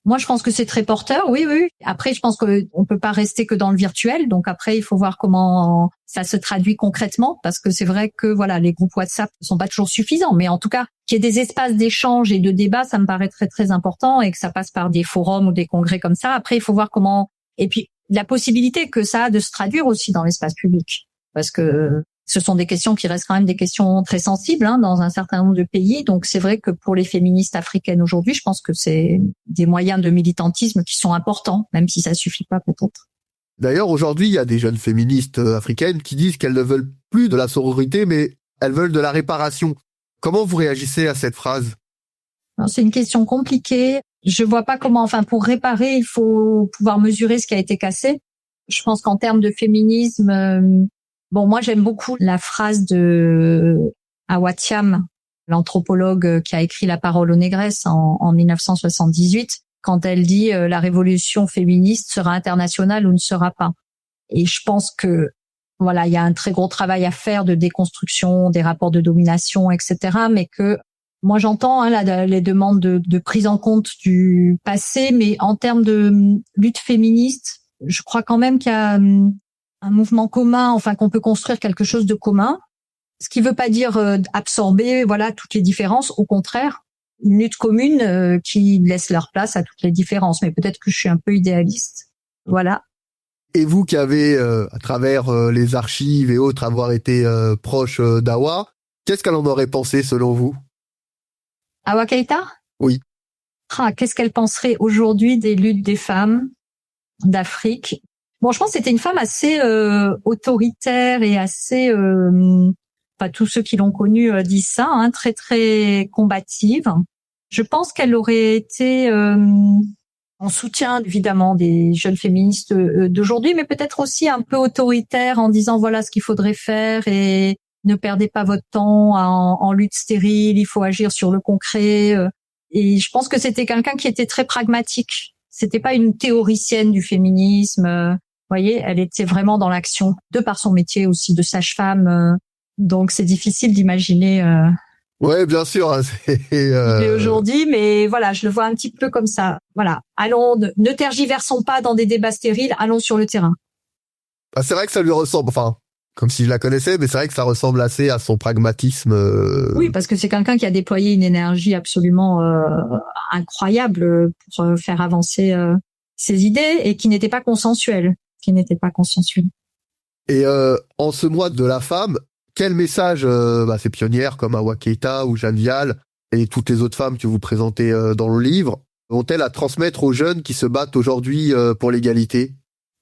Moi, je pense que c'est très porteur, oui. Après, je pense qu'on peut pas rester que dans le virtuel. Donc après, il faut voir comment ça se traduit concrètement, parce que c'est vrai que les groupes WhatsApp ne sont pas toujours suffisants. Mais en tout cas, qu'il y ait des espaces d'échange et de débat, ça me paraît très très important, et que ça passe par des forums ou des congrès comme ça. Après, il faut voir comment, et puis la possibilité que ça a de se traduire aussi dans l'espace public, parce que ce sont des questions qui restent quand même des questions très sensibles dans un certain nombre de pays. Donc c'est vrai que pour les féministes africaines aujourd'hui, je pense que c'est des moyens de militantisme qui sont importants, même si ça suffit pas peut-être. D'ailleurs, aujourd'hui, il y a des jeunes féministes africaines qui disent qu'elles ne veulent plus de la sororité, mais elles veulent de la réparation. Comment vous réagissez à cette phrase ? Alors, c'est une question compliquée. Je vois pas comment, pour réparer, il faut pouvoir mesurer ce qui a été cassé. Je pense qu'en termes de féminisme, moi, j'aime beaucoup la phrase de Awa Thiam, l'anthropologue qui a écrit La parole aux négresses en 1978, quand elle dit la révolution féministe sera internationale ou ne sera pas. Et je pense que il y a un très gros travail à faire de déconstruction des rapports de domination, etc. Mais que moi, j'entends les demandes de prise en compte du passé, mais en termes de lutte féministe, je crois quand même qu'il y a un mouvement commun, qu'on peut construire quelque chose de commun. Ce qui veut pas dire absorber, toutes les différences. Au contraire, une lutte commune qui laisse leur place à toutes les différences. Mais peut-être que je suis un peu idéaliste. Voilà. Et vous qui avez, à travers les archives et autres, avoir été proche d'Awa, qu'est-ce qu'elle en aurait pensé selon vous? Awa Keïta? Oui. Qu'est-ce qu'elle penserait aujourd'hui des luttes des femmes d'Afrique? Bon, je pense que c'était une femme assez autoritaire et assez, tous ceux qui l'ont connue disent ça, hein, très très combative. Je pense qu'elle aurait été en soutien évidemment des jeunes féministes d'aujourd'hui, mais peut-être aussi un peu autoritaire en disant voilà ce qu'il faudrait faire et ne perdez pas votre temps en lutte stérile, il faut agir sur le concret. Et je pense que c'était quelqu'un qui était très pragmatique. C'était pas une théoricienne du féminisme. Vous voyez, elle était vraiment dans l'action, de par son métier aussi de sage-femme. Donc c'est difficile d'imaginer. Ouais, bien sûr. Hein, Et aujourd'hui, mais voilà, je le vois un petit peu comme ça. Voilà, allons, ne tergiversons pas dans des débats stériles, allons sur le terrain. Bah, c'est vrai que ça lui ressemble. Enfin, comme si je la connaissais, mais c'est vrai que ça ressemble assez à son pragmatisme. Oui, parce que c'est quelqu'un qui a déployé une énergie absolument incroyable pour faire avancer ses idées et qui n'était pas consensuel. Et en ce mois de la femme, quel message ces pionnières comme Awa Keïta ou Jeanne Vial et toutes les autres femmes que vous présentez dans le livre ont-elles à transmettre aux jeunes qui se battent aujourd'hui pour l'égalité?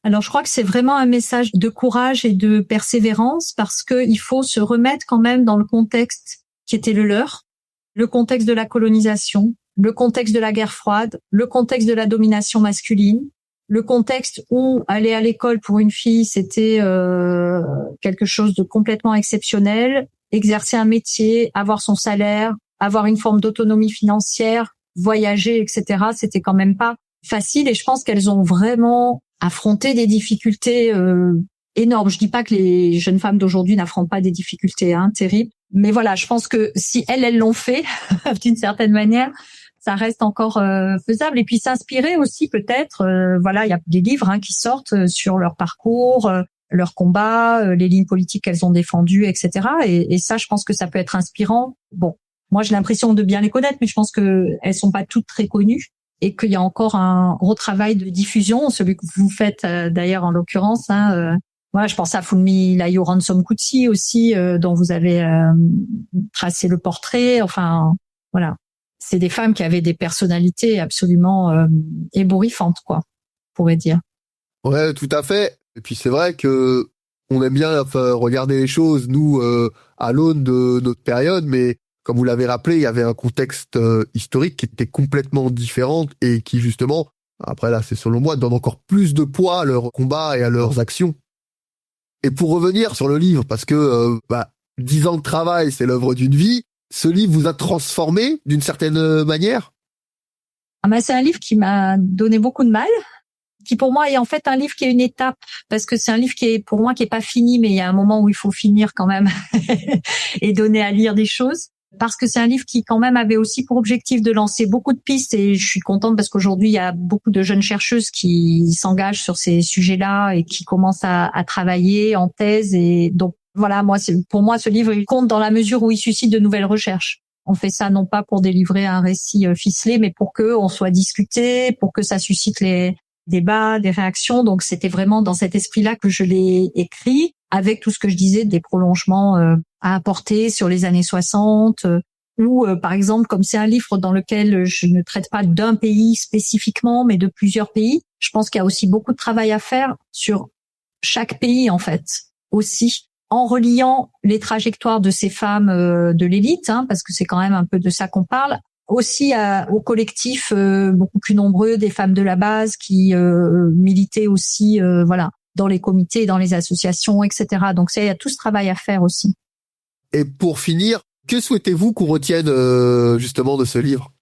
Alors, je crois que c'est vraiment un message de courage et de persévérance parce que il faut se remettre quand même dans le contexte qui était le leur, le contexte de la colonisation, le contexte de la guerre froide, le contexte de la domination masculine, le contexte où aller à l'école pour une fille, c'était quelque chose de complètement exceptionnel, exercer un métier, avoir son salaire, avoir une forme d'autonomie financière, voyager, etc. C'était quand même pas facile et je pense qu'elles ont vraiment affronté des difficultés énormes. Je dis pas que les jeunes femmes d'aujourd'hui n'affrontent pas des difficultés terribles, mais voilà, je pense que si elles l'ont fait d'une certaine manière, ça reste encore faisable. Et puis s'inspirer aussi peut-être, il y a des livres qui sortent sur leur parcours, leur combat, les lignes politiques qu'elles ont défendues, etc. Et ça, je pense que ça peut être inspirant. Bon, moi j'ai l'impression de bien les connaître, mais je pense que elles sont pas toutes très connues et qu'il y a encore un gros travail de diffusion, celui que vous faites d'ailleurs en l'occurrence. Je pense à Funmilayo Ransome Kuti aussi, dont vous avez tracé le portrait. Enfin, voilà. C'est des femmes qui avaient des personnalités absolument ébouriffantes, quoi, on pourrait dire. Ouais, tout à fait. Et puis c'est vrai que on aime bien regarder les choses, nous, à l'aune de notre période, mais comme vous l'avez rappelé, il y avait un contexte historique qui était complètement différent et qui, justement, après là, c'est selon moi, donne encore plus de poids à leurs combats et à leurs actions. Et pour revenir sur le livre, parce que 10 ans de travail, c'est l'œuvre d'une vie, ce livre vous a transformé d'une certaine manière? C'est un livre qui m'a donné beaucoup de mal, qui pour moi est en fait un livre qui est une étape, parce que c'est un livre qui est pour moi qui est pas fini, mais il y a un moment où il faut finir quand même et donner à lire des choses. Parce que c'est un livre qui quand même avait aussi pour objectif de lancer beaucoup de pistes et je suis contente parce qu'aujourd'hui il y a beaucoup de jeunes chercheuses qui s'engagent sur ces sujets-là et qui commencent à travailler en thèse et donc voilà, pour moi ce livre il compte dans la mesure où il suscite de nouvelles recherches. On fait ça non pas pour délivrer un récit ficelé mais pour que on soit discuté, pour que ça suscite les débats, des réactions. Donc c'était vraiment dans cet esprit-là que je l'ai écrit, avec tout ce que je disais, des prolongements à apporter sur les années 60, ou par exemple, comme c'est un livre dans lequel je ne traite pas d'un pays spécifiquement, mais de plusieurs pays, je pense qu'il y a aussi beaucoup de travail à faire sur chaque pays en fait, aussi, en reliant les trajectoires de ces femmes de l'élite, parce que c'est quand même un peu de ça qu'on parle, aussi au collectif beaucoup plus nombreux des femmes de la base qui militaient aussi dans les comités, dans les associations, etc. Donc il y a tout ce travail à faire aussi. Et pour finir, que souhaitez-vous qu'on retienne justement de ce livre?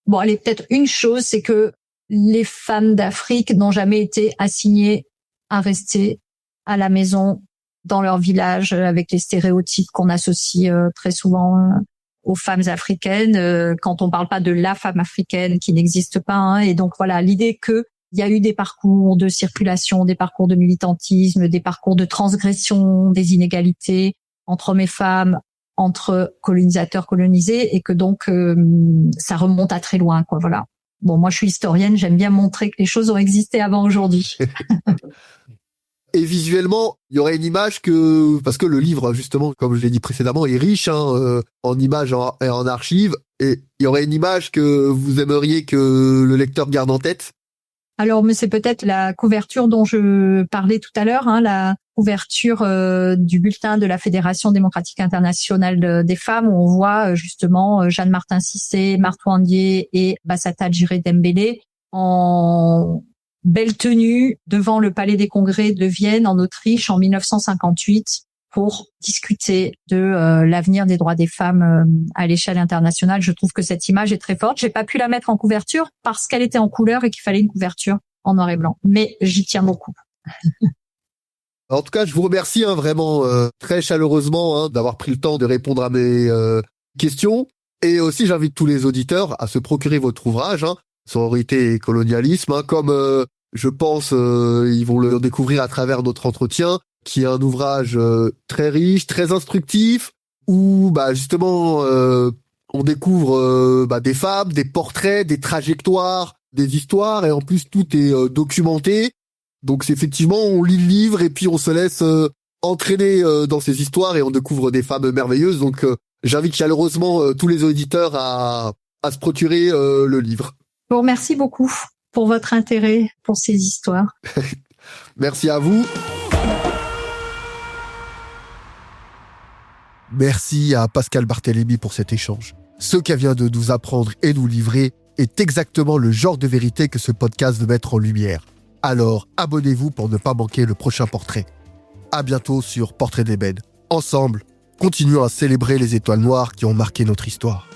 Bon, allez, peut-être une chose, c'est que les femmes d'Afrique n'ont jamais été assignées à rester à la maison dans leur village avec les stéréotypes qu'on associe très souvent aux femmes africaines, quand on parle pas de la femme africaine qui n'existe pas. Et donc voilà, l'idée que il y a eu des parcours de circulation, des parcours de militantisme, des parcours de transgression des inégalités entre hommes et femmes entre colonisateurs colonisés et que donc ça remonte à très loin, quoi. Voilà. Bon, moi je suis historienne, j'aime bien montrer que les choses ont existé avant aujourd'hui. Et visuellement, il y aurait une image parce que le livre, justement, comme je l'ai dit précédemment, est riche en images et en archives. Et il y aurait une image que vous aimeriez que le lecteur garde en tête? Alors, mais c'est peut-être la couverture dont je parlais tout à l'heure, la couverture du bulletin de la Fédération démocratique internationale des femmes, où on voit justement Jeanne Martin Cissé, Marthe Wandier et Bassata Djiré Dembélé en belle tenue devant le Palais des Congrès de Vienne en Autriche en 1958 pour discuter de l'avenir des droits des femmes à l'échelle internationale. Je trouve que cette image est très forte. J'ai pas pu la mettre en couverture parce qu'elle était en couleur et qu'il fallait une couverture en noir et blanc. Mais j'y tiens beaucoup. En tout cas, je vous remercie vraiment très chaleureusement d'avoir pris le temps de répondre à mes questions. Et aussi, j'invite tous les auditeurs à se procurer votre ouvrage, Sororité et colonialisme, comme je pense ils vont le découvrir à travers notre entretien, qui est un ouvrage très riche, très instructif, où justement on découvre des femmes, des portraits, des trajectoires, des histoires, et en plus tout est documenté. Donc c'est effectivement, on lit le livre et puis on se laisse entraîner dans ces histoires et on découvre des femmes merveilleuses. Donc j'invite chaleureusement tous les auditeurs à se procurer le livre. Je vous remercie beaucoup pour votre intérêt pour ces histoires. Merci à vous. Merci à Pascale Barthélémy pour cet échange. Ce qu'elle vient de nous apprendre et nous livrer est exactement le genre de vérité que ce podcast veut mettre en lumière. Alors, abonnez-vous pour ne pas manquer le prochain portrait. À bientôt sur Portrait d'Ébène. Ensemble, continuons à célébrer les étoiles noires qui ont marqué notre histoire.